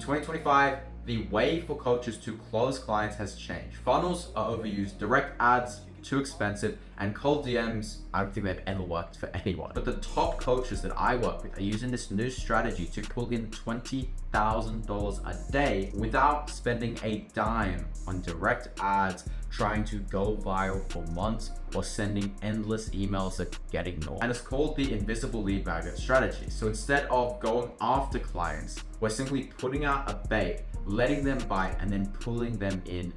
2025, the way for coaches to close clients has changed. Funnels are overused, direct ads too expensive, and cold DMs, I don't think they've ever worked for anyone. But the top coaches that I work with are using this new strategy to pull in $20,000 a day without spending a dime on direct ads, trying to go viral for months, or sending endless emails that get ignored. And it's called the invisible lead magnet strategy. So instead of going after clients, we're simply putting out a bait, letting them bite, and then pulling them in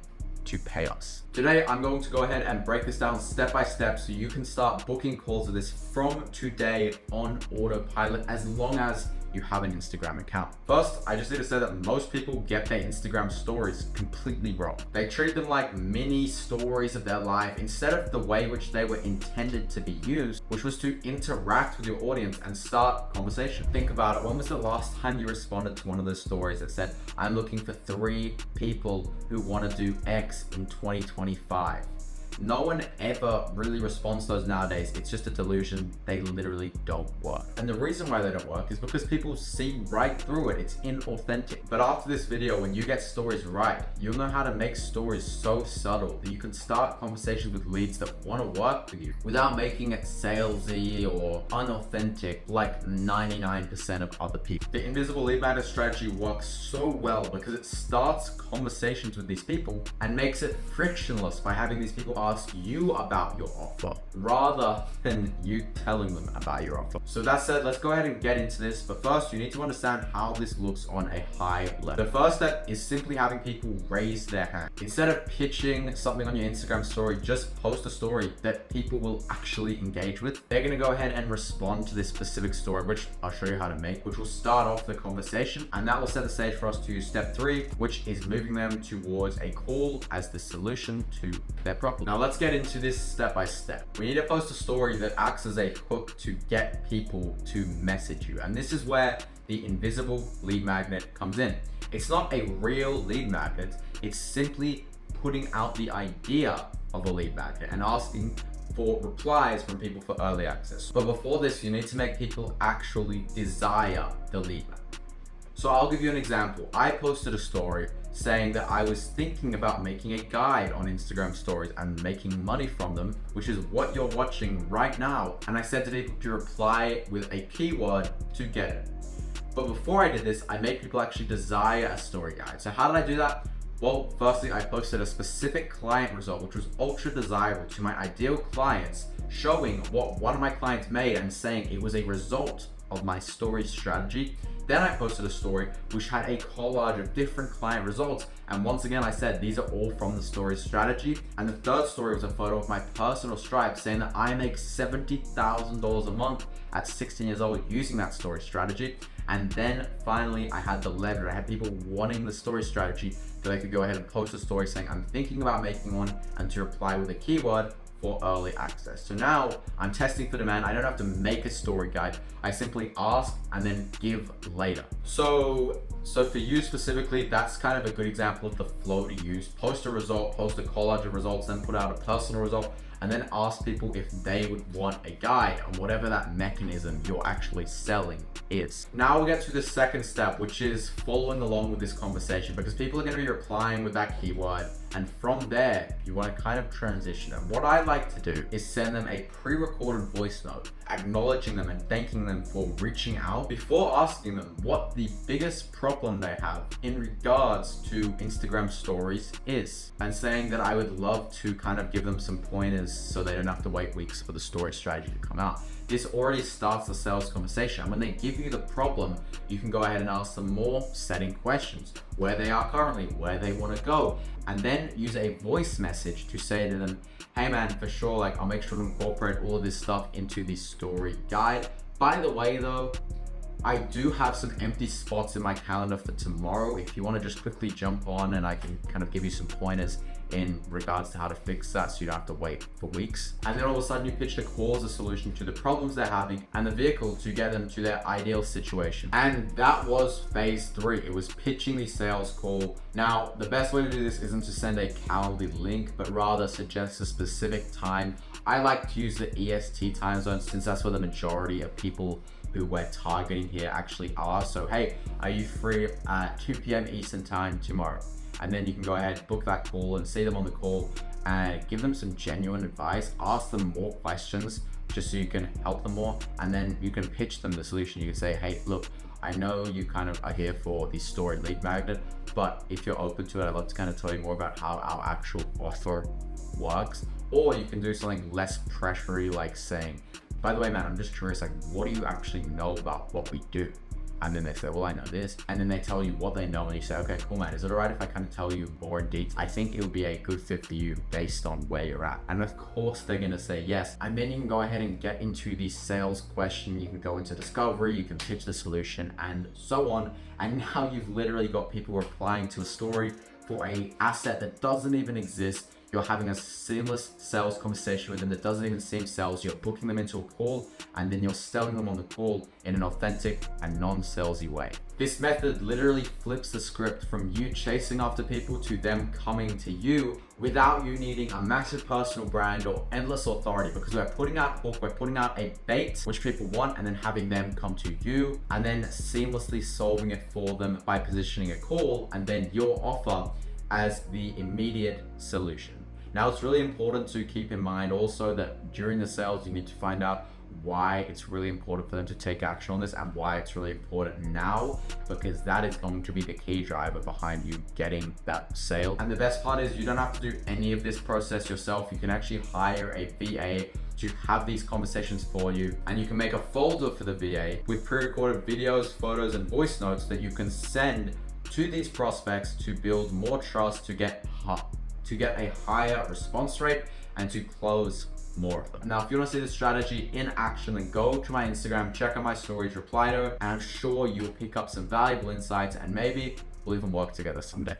to pay us. Today, I'm going to go ahead and break this down step by step so you can start booking calls of this from today on autopilot, as long as you have an Instagram account. First, I just need to say that most people get their Instagram stories completely wrong. They treat them like mini stories of their life instead of the way which they were intended to be used, which was to interact with your audience and start conversation. Think about it. When was the last time you responded to one of those stories that said, I'm looking for 3 people who want to do X in 2025? No one ever really responds to those nowadays. It's just a delusion. They literally don't work. And the reason why they don't work is because people see right through it. It's inauthentic. But after this video, when you get stories right, you'll know how to make stories so subtle that you can start conversations with leads that want to work with you without making it salesy or unauthentic like 99% of other people. The invisible lead magnet strategy works so well because it starts conversations with these people and makes it frictionless by having these people ask you about your offer rather than you telling them about your offer. So that said, let's go ahead and get into this. But first, you need to understand how this looks on a high level. The first step is simply having people raise their hand. Instead of pitching something on your Instagram story, just post a story that people will actually engage with. They're going to go ahead and respond to this specific story, which I'll show you how to make, which will start off the conversation. And that will set the stage for us to step 3, which is moving them towards a call as the solution to their problem. Now let's get into this step by step. We need to post a story that acts as a hook to get people to message you. And this is where the invisible lead magnet comes in. It's not a real lead magnet. It's simply putting out the idea of a lead magnet and asking for replies from people for early access. But before this, you need to make people actually desire the lead magnet. So I'll give you an example. I posted a story saying that I was thinking about making a guide on Instagram stories and making money from them, which is what you're watching right now. And I said to people to reply with a keyword to get it. But before I did this, I made people actually desire a story guide. So how did I do that? Well, firstly, I posted a specific client result, which was ultra desirable to my ideal clients, showing what one of my clients made and saying it was a result of my story strategy. Then I posted a story which had a collage of different client results. And once again, I said, these are all from the story strategy. And the third story was a photo of my personal Stripe saying that I make $70,000 a month at 16 years old using that story strategy. And then finally, I had the leverage. I had people wanting the story strategy so they could go ahead and post a story saying, I'm thinking about making one, and to reply with a keyword for early access. So now I'm testing for demand. I don't have to make a story guide. I simply ask and then give later. So for you specifically, that's kind of a good example of the flow to use. Post a result, post a collage of results, then put out a personal result, and then ask people if they would want a guide on whatever that mechanism you're actually selling is. Now we'll get to the second step, which is following along with this conversation, because people are going to be replying with that keyword. And from there, you want to kind of transition. And what I like to do is send them a pre-recorded voice note, acknowledging them and thanking them for reaching out before asking them what the biggest problem they have in regards to Instagram stories is, and saying that I would love to kind of give them some pointers so they don't have to wait weeks for the story strategy to come out. This already starts the sales conversation. And when they give you the problem, you can go ahead and ask them more setting questions, where they are currently, where they want to go, and then use a voice message to say to them, hey man, for sure, like I'll make sure to incorporate all of this stuff into the story guide. By the way though, I do have some empty spots in my calendar for tomorrow. If you want to just quickly jump on, and I can kind of give you some pointers in regards to how to fix that so you don't have to wait for weeks. And then all of a sudden you pitch the call as a solution to the problems they're having and the vehicle to get them to their ideal situation. And that was phase 3. It was pitching the sales call. Now, the best way to do this isn't to send a Calendly link, but rather suggest a specific time. I like to use the EST time zone since that's where the majority of people who we're targeting here actually are. So hey, are you free at 2 p.m. Eastern time tomorrow? And then you can go ahead, book that call and see them on the call and give them some genuine advice, ask them more questions just so you can help them more. And then you can pitch them the solution. You can say, hey, look, I know you kind of are here for the story lead magnet, but if you're open to it, I'd love to kind of tell you more about how our actual offer works. Or you can do something less pressury, like saying, by the way, man, I'm just curious, like, what do you actually know about what we do? And then they say, well, I know this. And then they tell you what they know. And you say, okay, cool, man. Is it all right if I kind of tell you more in detail? I think it would be a good fit for you based on where you're at. And of course, they're going to say yes. And then you can go ahead and get into the sales question. You can go into discovery, you can pitch the solution and so on. And now you've literally got people replying to a story for a asset that doesn't even exist. You're having a seamless sales conversation with them that doesn't even seem sales. You're booking them into a call and then you're selling them on the call in an authentic and non-salesy way. This method literally flips the script from you chasing after people to them coming to you without you needing a massive personal brand or endless authority, because we're putting out hook, we're putting out a bait which people want and then having them come to you and then seamlessly solving it for them by positioning a call and then your offer as the immediate solution. Now, it's really important to keep in mind also that during the sales, you need to find out why it's really important for them to take action on this and why it's really important now, because that is going to be the key driver behind you getting that sale. And the best part is you don't have to do any of this process yourself. You can actually hire a VA to have these conversations for you, and you can make a folder for the VA with pre-recorded videos, photos, and voice notes that you can send to these prospects to build more trust, to get a higher response rate and to close more of them. Now, if you want to see the strategy in action, then go to my Instagram, check out my stories, reply to it, and I'm sure you'll pick up some valuable insights and maybe we'll even work together someday.